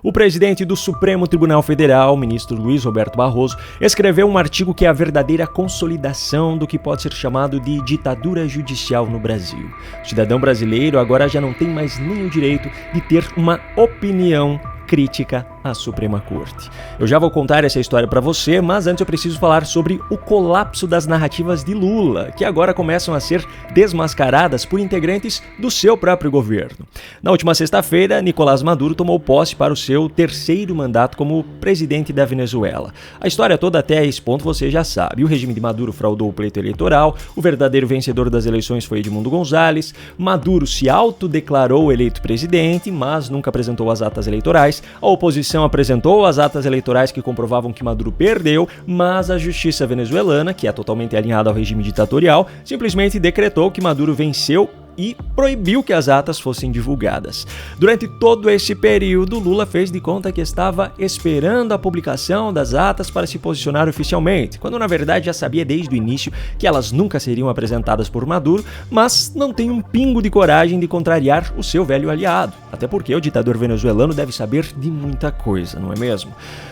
O presidente do Supremo Tribunal Federal, o ministro Luiz Roberto Barroso, escreveu um artigo que é a verdadeira consolidação do que pode ser chamado de ditadura judicial no Brasil. O cidadão brasileiro agora já não tem mais nem o direito de ter uma opinião crítica à Suprema Corte. Eu já vou contar essa história para você, mas antes eu preciso falar sobre o colapso das narrativas de Lula, que agora começam a ser desmascaradas por integrantes do seu próprio governo. Na última sexta-feira, Nicolás Maduro tomou posse para o seu terceiro mandato como presidente da Venezuela. A história toda até esse ponto você já sabe. O regime de Maduro fraudou o pleito eleitoral, o verdadeiro vencedor das eleições foi Edmundo González, Maduro se autodeclarou eleito presidente, mas nunca apresentou as atas eleitorais. A oposição apresentou as atas eleitorais que comprovavam que Maduro perdeu, mas a justiça venezuelana, que é totalmente alinhada ao regime ditatorial, simplesmente decretou que Maduro venceu e proibiu que as atas fossem divulgadas. Durante todo esse período, Lula fez de conta que estava esperando a publicação das atas para se posicionar oficialmente, quando na verdade já sabia desde o início que elas nunca seriam apresentadas por Maduro, mas não tem um pingo de coragem de contrariar o seu velho aliado, até porque o ditador venezuelano deve saber de muita coisa, não é mesmo?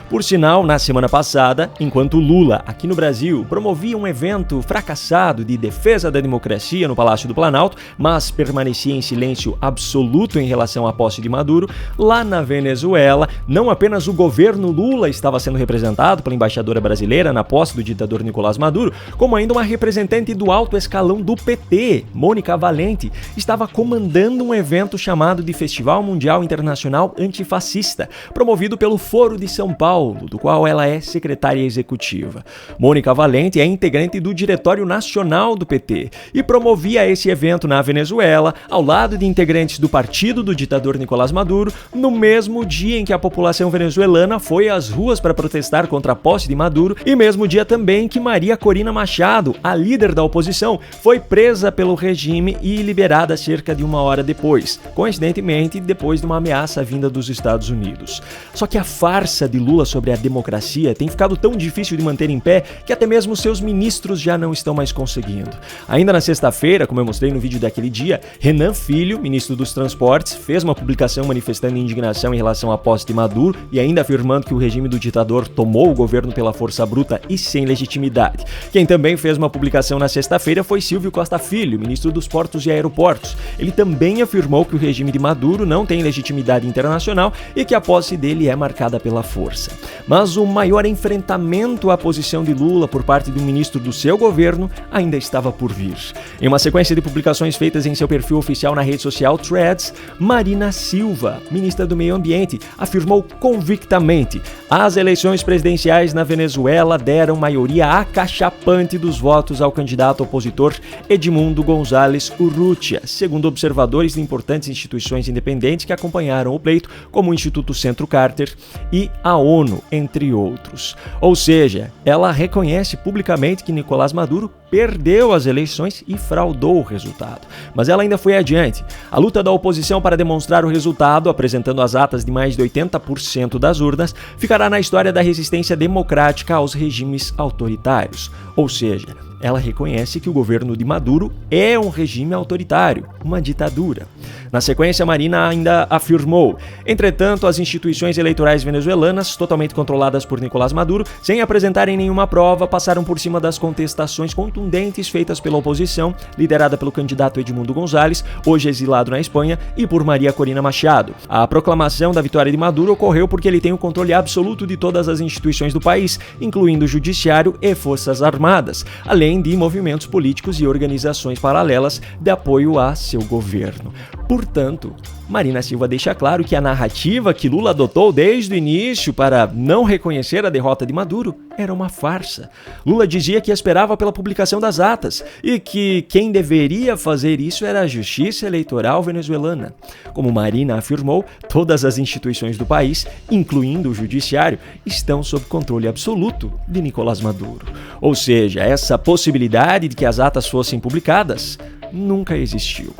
Por sinal, na semana passada, enquanto Lula, aqui no Brasil, promovia um evento fracassado de defesa da democracia no Palácio do Planalto, mas permanecia em silêncio absoluto em relação à posse de Maduro, lá na Venezuela, não apenas o governo Lula estava sendo representado pela embaixadora brasileira na posse do ditador Nicolás Maduro, como ainda uma representante do alto escalão do PT, Mônica Valente, estava comandando um evento chamado de Festival Mundial Internacional Antifascista, promovido pelo Foro de São Paulo, do qual ela é secretária executiva. Mônica Valente é integrante do Diretório Nacional do PT e promovia esse evento na Venezuela, ao lado de integrantes do partido do ditador Nicolás Maduro, no mesmo dia em que a população venezuelana foi às ruas para protestar contra a posse de Maduro e mesmo dia também que Maria Corina Machado, a líder da oposição, foi presa pelo regime e liberada cerca de uma hora depois, coincidentemente depois de uma ameaça vinda dos Estados Unidos. Só que a farsa de Lula sobre a democracia tem ficado tão difícil de manter em pé que até mesmo seus ministros já não estão mais conseguindo. Ainda na sexta-feira, como eu mostrei no vídeo daquele dia, Renan Filho, ministro dos Transportes, fez uma publicação manifestando indignação em relação à posse de Maduro e ainda afirmando que o regime do ditador tomou o governo pela força bruta e sem legitimidade. Quem também fez uma publicação na sexta-feira foi Silvio Costa Filho, ministro dos Portos e Aeroportos. Ele também afirmou que o regime de Maduro não tem legitimidade internacional e que a posse dele é marcada pela força. Mas o maior enfrentamento à posição de Lula por parte do ministro do seu governo ainda estava por vir. Em uma sequência de publicações feitas em seu perfil oficial na rede social Threads, Marina Silva, ministra do Meio Ambiente, afirmou convictamente: as eleições presidenciais na Venezuela deram maioria acachapante dos votos ao candidato opositor Edmundo González Urrutia, segundo observadores de importantes instituições independentes que acompanharam o pleito, como o Instituto Centro Carter e a ONU, entre outros. Ou seja, ela reconhece publicamente que Nicolás Maduro perdeu as eleições e fraudou o resultado. Mas ela ainda foi adiante. A luta da oposição para demonstrar o resultado, apresentando as atas de mais de 80% das urnas, ficará na história da resistência democrática aos regimes autoritários. Ou seja, ela reconhece que o governo de Maduro é um regime autoritário, uma ditadura. Na sequência, Marina ainda afirmou: entretanto, as instituições eleitorais venezuelanas, totalmente controladas por Nicolás Maduro, sem apresentarem nenhuma prova, passaram por cima das contestações contundentes feitas pela oposição, liderada pelo candidato Edmundo González, hoje exilado na Espanha, e por Maria Corina Machado. A proclamação da vitória de Maduro ocorreu porque ele tem o controle absoluto de todas as instituições do país, incluindo o judiciário e forças armadas, além de movimentos políticos e organizações paralelas de apoio a seu governo. Portanto, Marina Silva deixa claro que a narrativa que Lula adotou desde o início para não reconhecer a derrota de Maduro era uma farsa. Lula dizia que esperava pela publicação das atas e que quem deveria fazer isso era a Justiça Eleitoral venezuelana. Como Marina afirmou, todas as instituições do país, incluindo o judiciário, estão sob controle absoluto de Nicolás Maduro. Ou seja, essa possibilidade de que as atas fossem publicadas nunca existiu.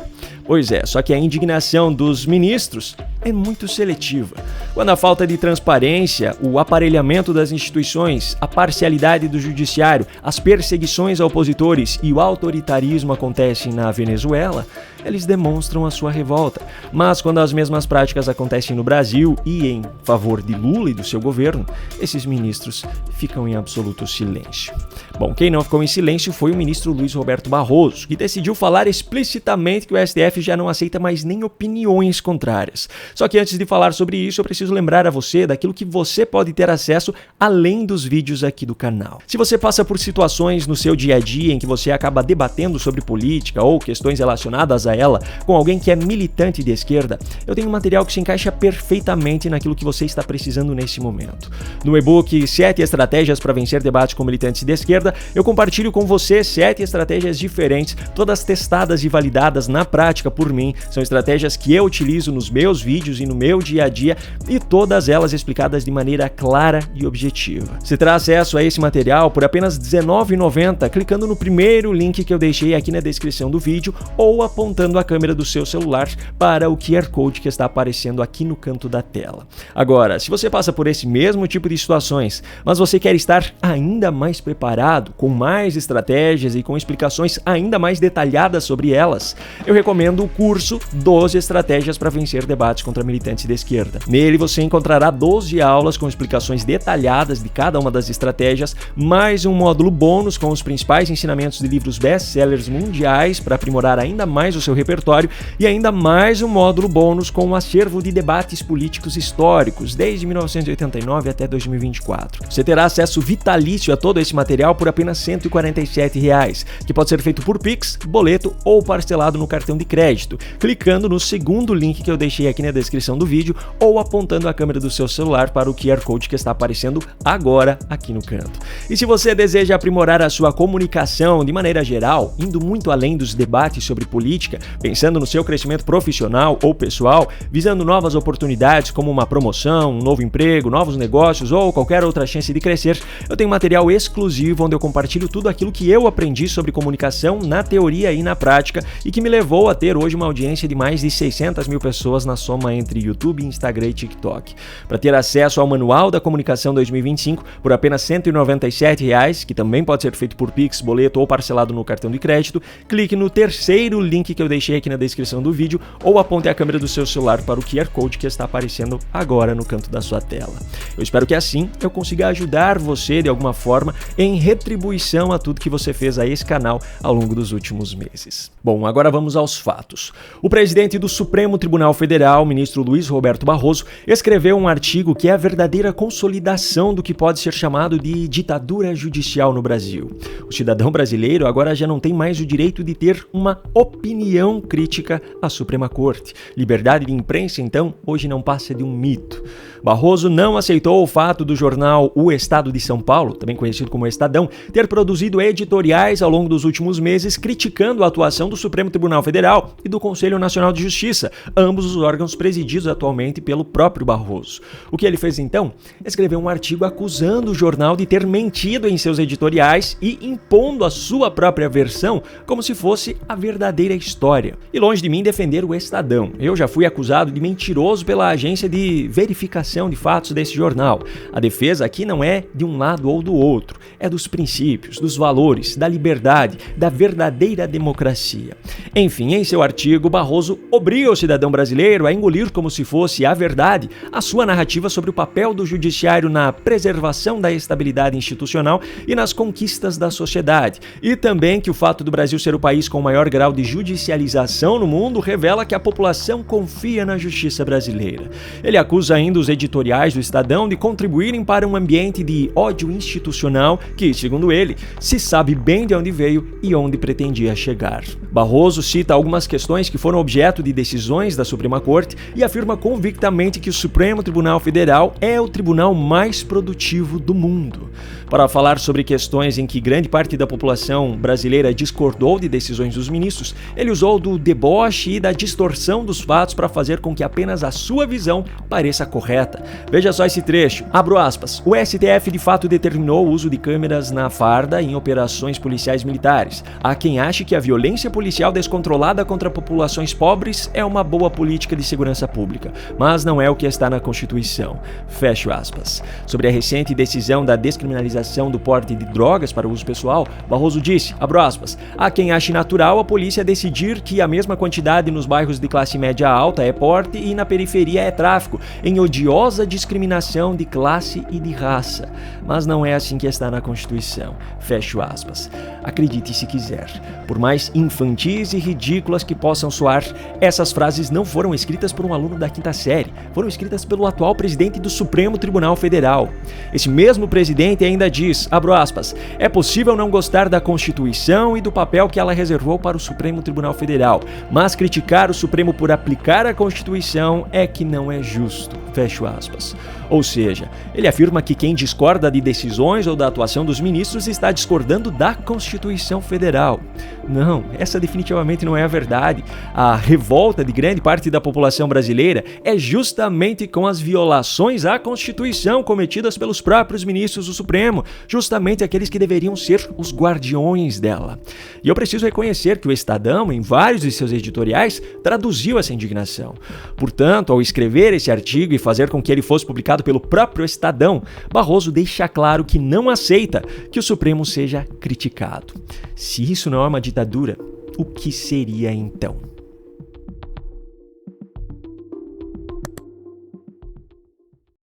Pois é, só que a indignação dos ministros é muito seletiva. Quando a falta de transparência, o aparelhamento das instituições, a parcialidade do judiciário, as perseguições a opositores e o autoritarismo acontecem na Venezuela, eles demonstram a sua revolta. Mas quando as mesmas práticas acontecem no Brasil e em favor de Lula e do seu governo, esses ministros ficam em absoluto silêncio. Bom, quem não ficou em silêncio foi o ministro Luiz Roberto Barroso, que decidiu falar explicitamente que o STF já não aceita mais nem opiniões contrárias. Só que antes de falar sobre isso, eu preciso lembrar a você daquilo que você pode ter acesso além dos vídeos aqui do canal. Se você passa por situações no seu dia a dia em que você acaba debatendo sobre política ou questões relacionadas a ela com alguém que é militante de esquerda, eu tenho um material que se encaixa perfeitamente naquilo que você está precisando nesse momento. No e-book 7 estratégias para vencer debates com militantes de esquerda, eu compartilho com você 7 estratégias diferentes, todas testadas e validadas na prática por mim. São estratégias que eu utilizo nos meus vídeos e no meu dia a dia, e todas elas explicadas de maneira clara e objetiva. Você terá acesso a esse material por apenas R$19,90 clicando no primeiro link que eu deixei aqui na descrição do vídeo ou apontando a câmera do seu celular para o QR Code que está aparecendo aqui no canto da tela. Agora, se você passa por esse mesmo tipo de situações, mas você quer estar ainda mais preparado, com mais estratégias e com explicações ainda mais detalhadas sobre elas, eu recomendo o curso 12 estratégias para vencer debates contra militantes de esquerda. Nele você encontrará 12 aulas com explicações detalhadas de cada uma das estratégias, mais um módulo bônus com os principais ensinamentos de livros best-sellers mundiais para aprimorar ainda mais o seu repertório e ainda mais um módulo bônus com um acervo de debates políticos históricos desde 1989 até 2024. Você terá acesso vitalício a todo esse material por apenas R$ 147,00, que pode ser feito por Pix, boleto ou parcelado no cartão de crédito, clicando no segundo link que eu deixei aqui na descrição do vídeo ou apontando a câmera do seu celular para o QR Code que está aparecendo agora aqui no canto. E se você deseja aprimorar a sua comunicação de maneira geral, indo muito além dos debates sobre política, pensando no seu crescimento profissional ou pessoal, visando novas oportunidades como uma promoção, um novo emprego, novos negócios ou qualquer outra chance de crescer, eu tenho material exclusivo onde eu compartilho tudo aquilo que eu aprendi sobre comunicação na teoria e na prática e que me levou a ter hoje uma audiência de mais de 600 mil pessoas na soma entre YouTube, Instagram e TikTok. Para ter acesso ao Manual da Comunicação 2025 por apenas R$ 197,00, que também pode ser feito por Pix, boleto ou parcelado no cartão de crédito, clique no terceiro link que eu deixei aqui na descrição do vídeo ou aponte a câmera do seu celular para o QR Code que está aparecendo agora no canto da sua tela. Eu espero que assim eu consiga ajudar você de alguma forma em retribuição a tudo que você fez a esse canal ao longo dos últimos meses. Bom, agora vamos aos fatos. O presidente do Supremo Tribunal Federal, o ministro Luiz Roberto Barroso, escreveu um artigo que é a verdadeira consolidação do que pode ser chamado de ditadura judicial no Brasil. O cidadão brasileiro agora já não tem mais o direito de ter uma opinião crítica à Suprema Corte. Liberdade de imprensa, então, hoje não passa de um mito. Barroso não aceitou o fato do jornal O Estado de São Paulo, também conhecido como Estadão, ter produzido editoriais ao longo dos últimos meses criticando a atuação do Supremo Tribunal Federal e do Conselho Nacional de Justiça, ambos os órgãos presididos atualmente pelo próprio Barroso. O que ele fez então? Escreveu um artigo acusando o jornal de ter mentido em seus editoriais e impondo a sua própria versão como se fosse a verdadeira história. E longe de mim defender o Estadão, eu já fui acusado de mentiroso pela agência de verificação de fatos desse jornal. A defesa aqui não é de um lado ou do outro, é dos princípios, dos valores, da liberdade, da verdadeira democracia. Enfim, em seu artigo, Barroso obriga o cidadão brasileiro a engolir como se fosse a verdade a sua narrativa sobre o papel do judiciário na preservação da estabilidade institucional e nas conquistas da sociedade. E também que o fato do Brasil ser o país com o maior grau de judicialização no mundo revela que a população confia na justiça brasileira. Ele acusa ainda os editoriais do Estadão de contribuírem para um ambiente de ódio institucional que, segundo ele, se sabe bem de onde veio e onde pretendia chegar. Barroso cita algumas questões que foram objeto de decisões da Suprema Corte e afirma convictamente que o Supremo Tribunal Federal é o tribunal mais produtivo do mundo. Para falar sobre questões em que grande parte da população brasileira discordou de decisões dos ministros, ele usou do deboche e da distorção dos fatos para fazer com que apenas a sua visão pareça correta. Veja só esse trecho, abro aspas, o STF de fato determinou o uso de câmeras na farda em operações policiais militares. Há quem ache que a violência policial descontrolada contra populações pobres é uma boa política de segurança segurança pública, mas não é o que está na Constituição. Fecho aspas. Sobre a recente decisão da descriminalização do porte de drogas para uso pessoal, Barroso disse, abro aspas, há quem ache natural a polícia decidir que a mesma quantidade nos bairros de classe média alta é porte e na periferia é tráfico, em odiosa discriminação de classe e de raça. Mas não é assim que está na Constituição. Fecho aspas. Acredite se quiser. Por mais infantis e ridículas que possam soar, essas frases não foram escritas por um aluno da quinta série, foram escritas pelo atual presidente do Supremo Tribunal Federal. Esse mesmo presidente ainda diz, abro aspas, é possível não gostar da Constituição e do papel que ela reservou para o Supremo Tribunal Federal, mas criticar o Supremo por aplicar a Constituição é que não é justo. Fecho aspas. Ou seja, ele afirma que quem discorda de decisões ou da atuação dos ministros está discordando da Constituição Federal. Não, essa definitivamente não é a verdade. A revolta de grande parte da população brasileira é justamente com as violações à Constituição cometidas pelos próprios ministros do Supremo, justamente aqueles que deveriam ser os guardiões dela. E eu preciso reconhecer que o Estadão, em vários de seus editoriais, traduziu essa indignação. Portanto, ao escrever esse artigo e fazer com que ele fosse publicado pelo próprio Estadão, Barroso deixa claro que não aceita que o Supremo seja criticado. Se isso não é uma ditadura, o que seria então?